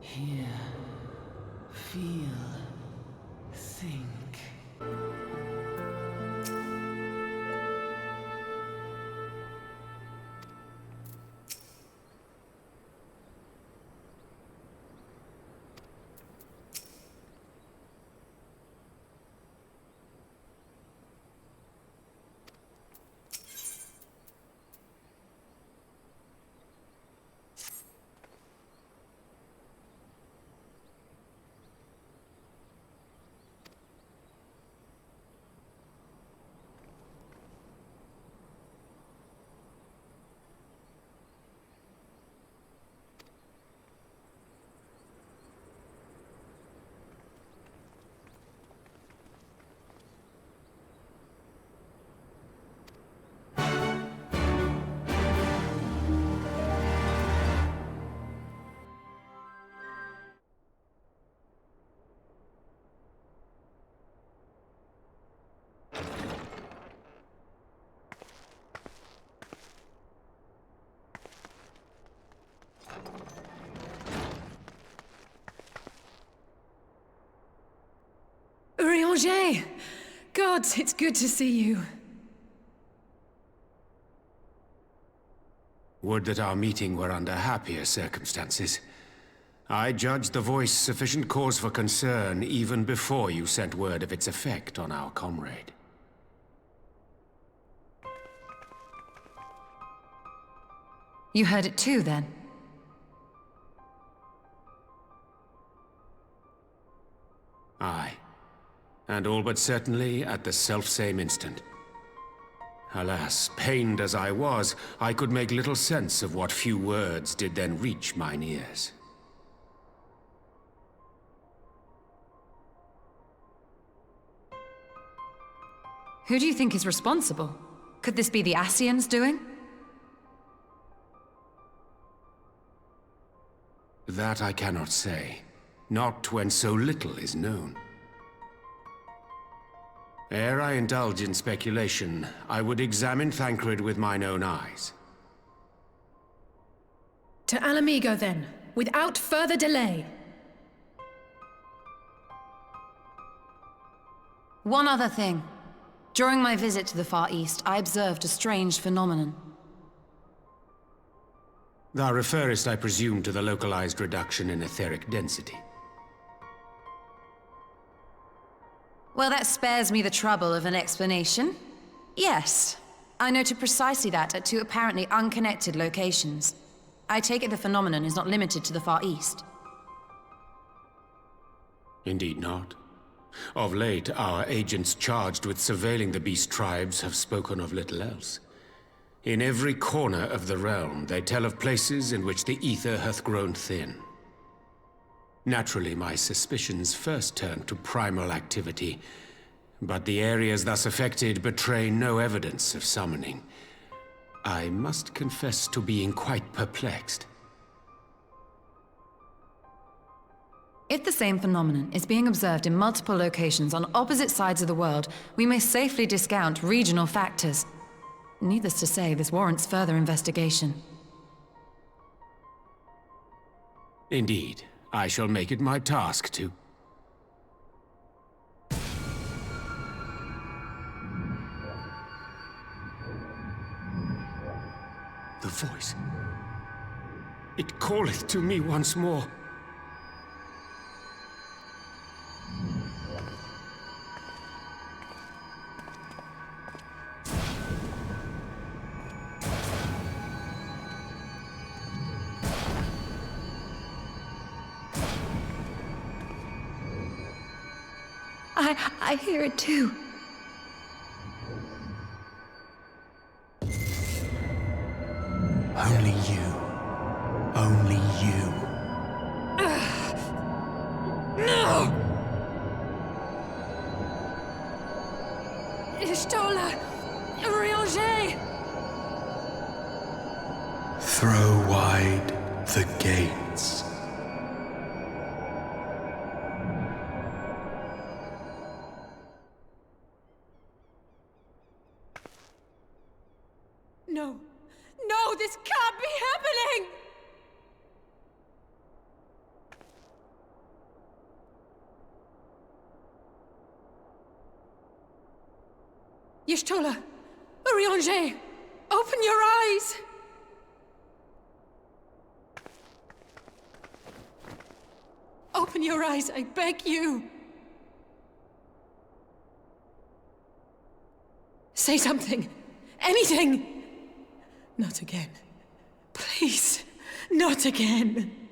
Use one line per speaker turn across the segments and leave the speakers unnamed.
Hear, feel, think.
Urianger! God, it's good to see you.
Would that our meeting were under happier circumstances. I judged the voice sufficient cause for concern even before you sent word of its effect on our comrade.
You heard it too, then?
Aye. And all but certainly at the selfsame instant. Alas, pained as I was, I could make little sense of what few words did then reach mine ears.
Who do you think is responsible? Could this be the Ascians doing?
That I cannot say. Not when so little is known. Ere I indulge in speculation, I would examine Thancred with mine own eyes.
To Alamigo, then, without further delay.
One other thing. During my visit to the Far East, I observed a strange phenomenon.
Thou referrest, I presume, to the localized reduction in etheric density.
Well, that spares me the trouble of an explanation. Yes, I noted precisely that at two apparently unconnected locations. I take it the phenomenon is not limited to the Far East.
Indeed not. Of late, our agents charged with surveilling the beast tribes have spoken of little else. In every corner of the realm, they tell of places in which the ether hath grown thin. Naturally, my suspicions first turned to primal activity, but the areas thus affected betray no evidence of summoning. I must confess to being quite perplexed.
If the same phenomenon is being observed in multiple locations on opposite sides of the world, we may safely discount regional factors. Needless to say, this warrants further investigation.
Indeed. I shall make it my task to... The voice. It calleth to me once more.
I hear it too.
Only you. Only you.
No! Ishtola! Urianger!
Throw wide the gates.
No! No, this can't be happening! Y'shtola! Urianger! Open your eyes! Open your eyes, I beg you! Say something! Anything! Not again. Please, not again!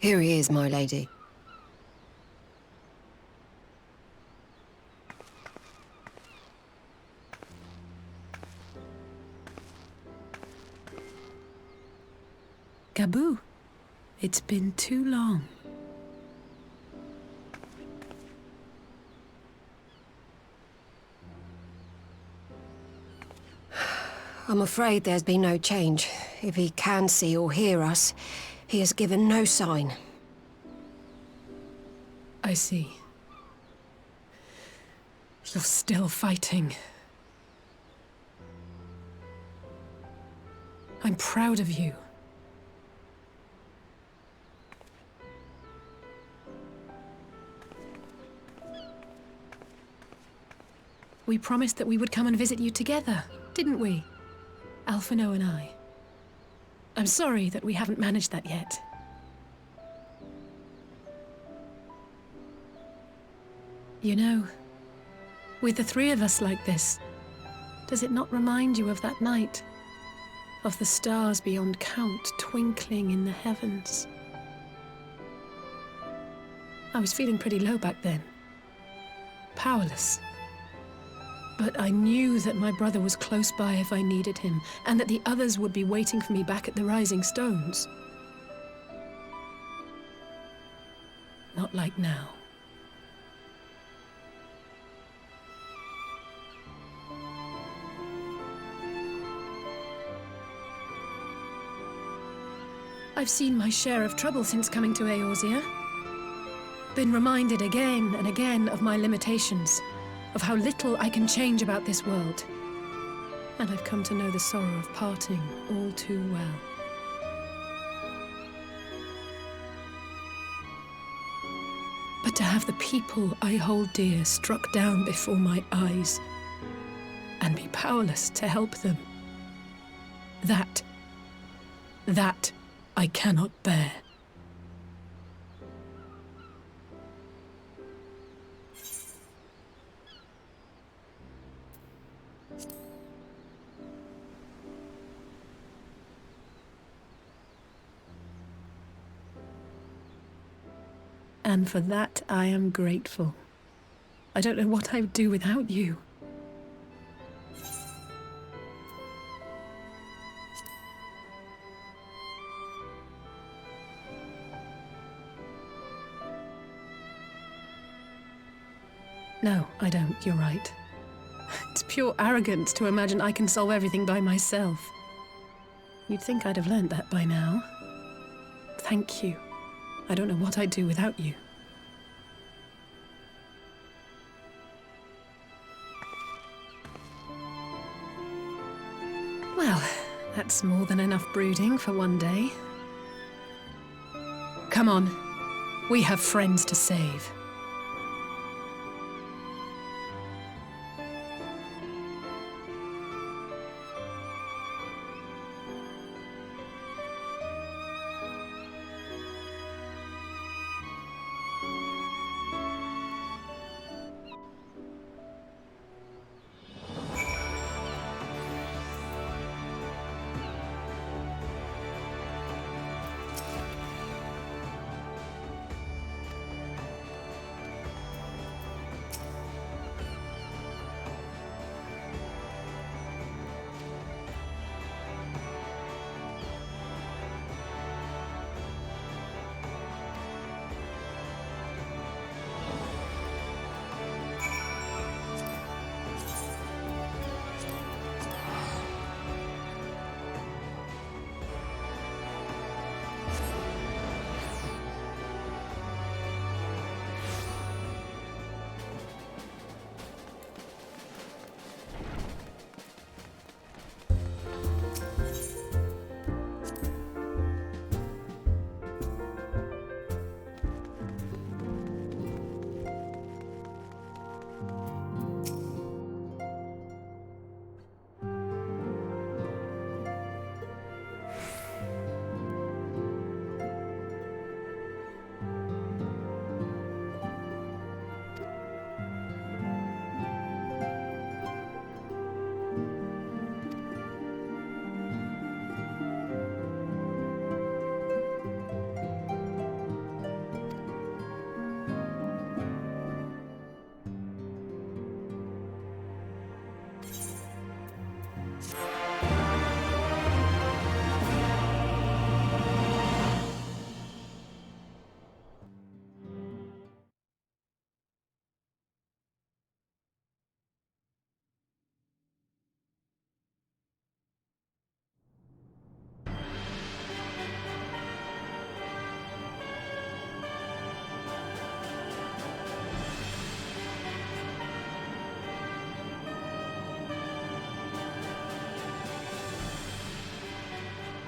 Here he is, my lady.
Gaboo, it's been too long.
I'm afraid there's been no change. If he can see or hear us, he has given no sign.
I see. You're still fighting. I'm proud of you. We promised that we would come and visit you together, didn't we? Alphino and I. I'm sorry that we haven't managed that yet. You know, with the three of us like this, does it not remind you of that night? Of the stars beyond count twinkling in the heavens? I was feeling pretty low back then. Powerless. But I knew that my brother was close by if I needed him, and that the others would be waiting for me back at the Rising Stones. Not like now. I've seen my share of trouble since coming to Eorzea. Been reminded again and again of my limitations, of how little I can change about this world. And I've come to know the sorrow of parting all too well. But to have the people I hold dear struck down before my eyes, and be powerless to help them, that I cannot bear. And for that, I am grateful. I don't know what I would do without you. No, I don't. You're right. It's pure arrogance to imagine I can solve everything by myself. You'd think I'd have learned that by now. Thank you. I don't know what I'd do without you. Well, that's more than enough brooding for one day. Come on. We have friends to save.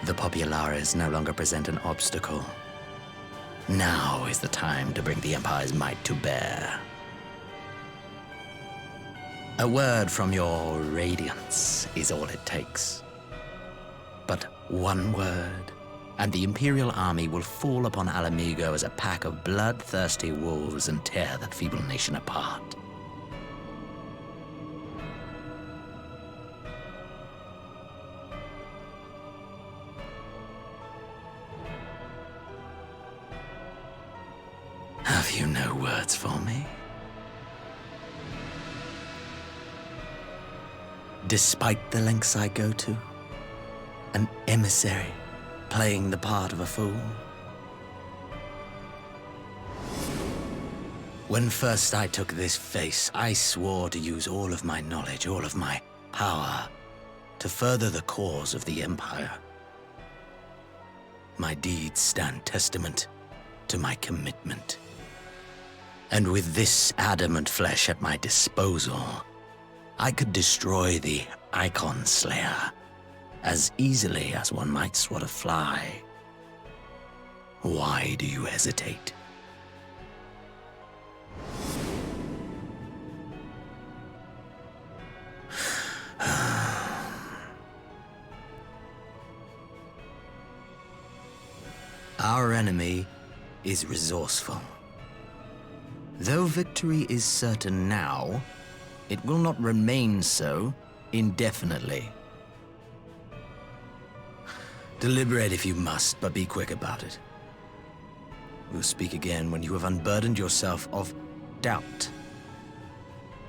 The populares no longer present an obstacle. Now is the time to bring the Empire's might to bear. A word from your Radiance is all it takes. But one word, and the Imperial army will fall upon Alamigo as a pack of bloodthirsty wolves and tear that feeble nation apart. Have you no words for me? Despite the lengths I go to, an emissary playing the part of a fool. When first I took this face, I swore to use all of my knowledge, all of my power, to further the cause of the Empire. My deeds stand testament to my commitment. And with this adamant flesh at my disposal, I could destroy the Icon Slayer as easily as one might swat a fly. Why do you hesitate? Our enemy is resourceful. Though victory is certain now, it will not remain so indefinitely. Deliberate if you must, but be quick about it. We'll speak again when you have unburdened yourself of doubt.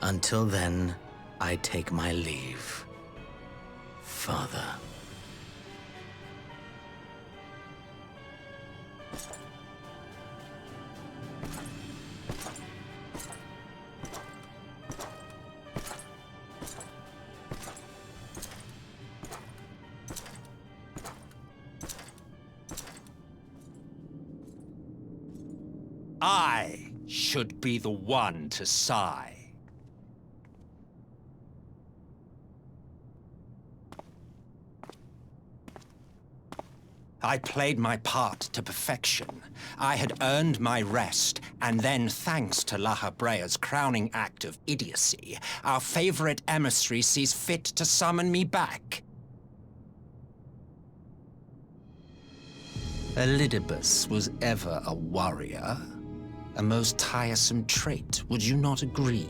Until then, I take my leave, Father.
I should be the one to sigh. I played my part to perfection. I had earned my rest, and then, thanks to La Habrea's crowning act of idiocy, our favorite emissary sees fit to summon me back. Elidibus was ever a warrior. A most tiresome trait, would you not agree?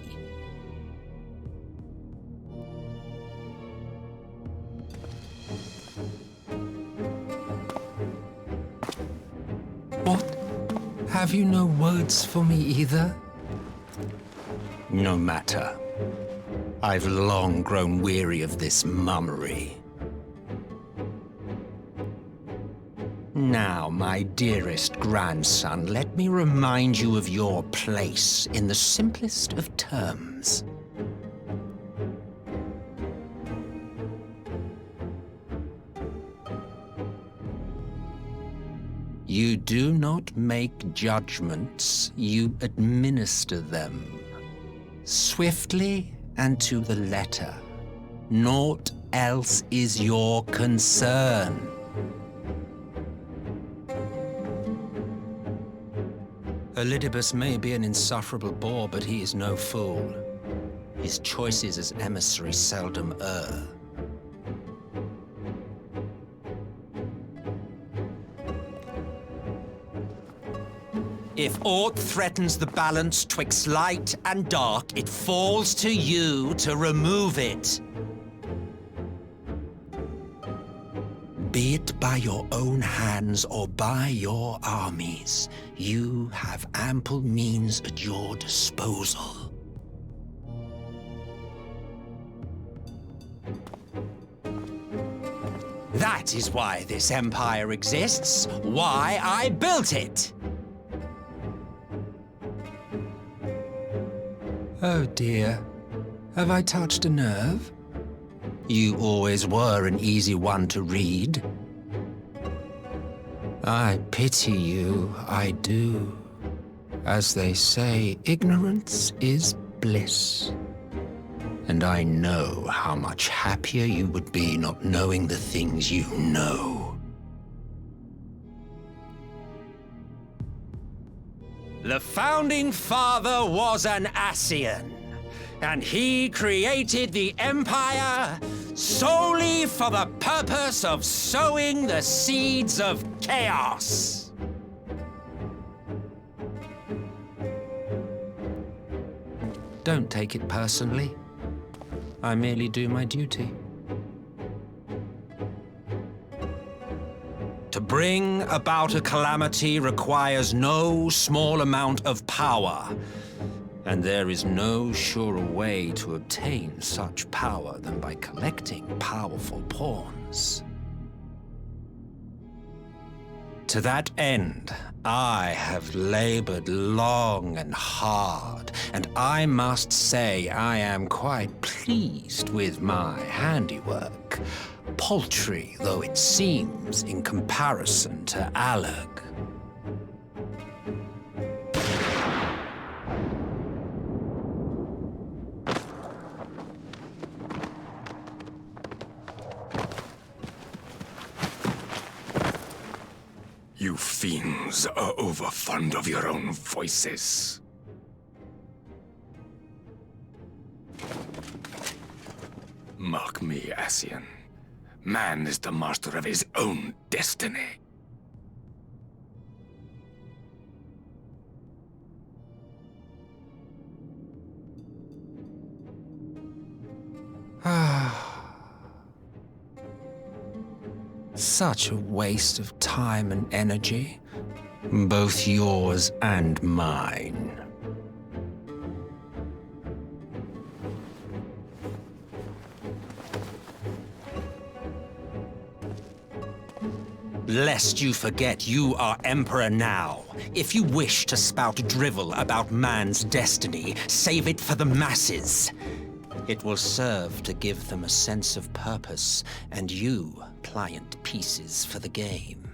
What? Have you no words for me either? No matter. I've long grown weary of this mummery. Now, my dearest grandson, let me remind you of your place in the simplest of terms. You do not make judgments, you administer them. Swiftly and to the letter. Naught else is your concern. Elidibus may be an insufferable bore, but he is no fool. His choices as emissary seldom err. If aught threatens the balance twixt light and dark, it falls to you to remove it. Be it by your own hands or by your armies, you have ample means at your disposal. That is why this empire exists, why I built it! Oh dear, have I touched a nerve? You always were an easy one to read. I pity you, I do. As they say, ignorance is bliss. And I know how much happier you would be not knowing the things you know. The founding father was an Asian, and he created the Empire solely for the purpose of sowing the seeds of chaos. Don't take it personally. I merely do my duty. To bring about a calamity requires no small amount of power, and there is no surer way to obtain such power than by collecting powerful pawns. To that end, I have labored long and hard, and I must say I am quite pleased with my handiwork, paltry though it seems in comparison to Alag.
You fiends are overfond of your own voices. Mark me, Asian. Man is the master of his own destiny.
Such a waste of time and energy, both yours and mine. Lest you forget you are Emperor now. If you wish to spout drivel about man's destiny, save it for the masses. It will serve to give them a sense of purpose, and you, pliant pieces for the game.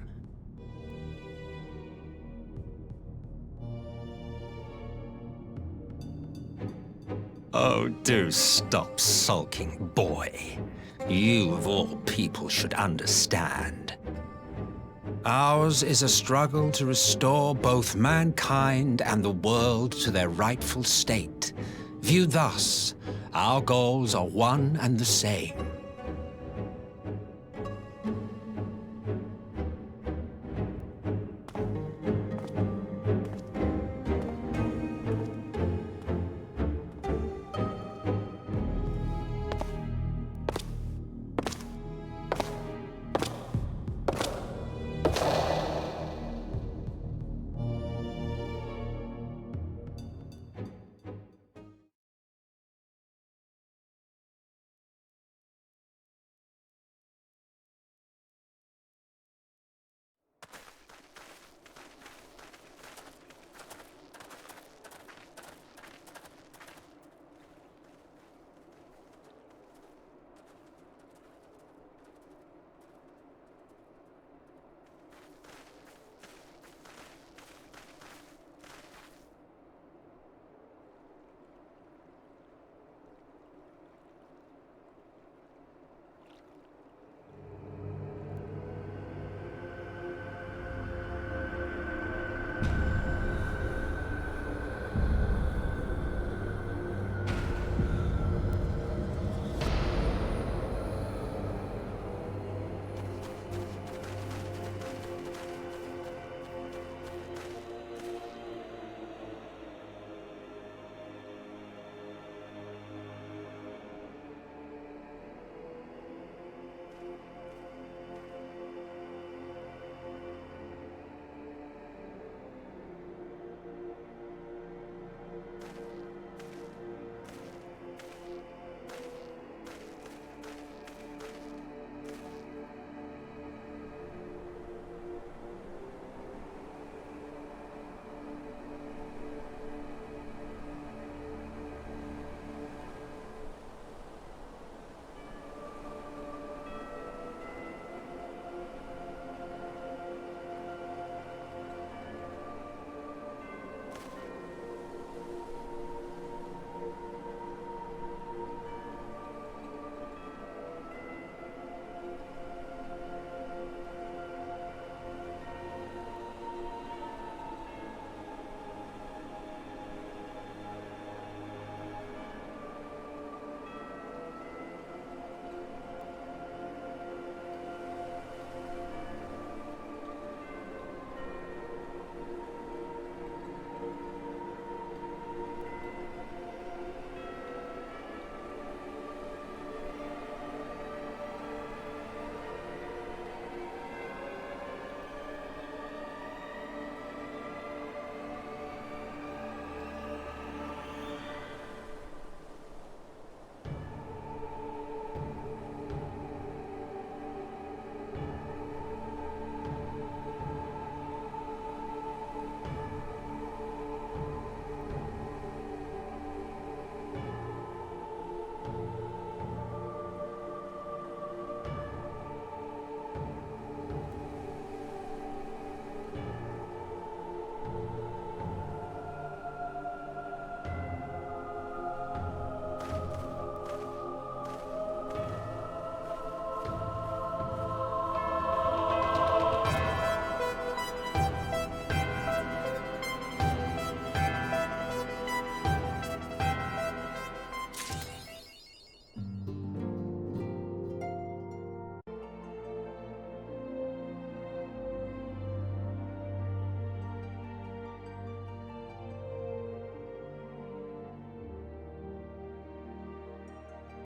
Oh, do stop sulking, boy. You, of all people, should understand. Ours is a struggle to restore both mankind and the world to their rightful state. Viewed thus, our goals are one and the same.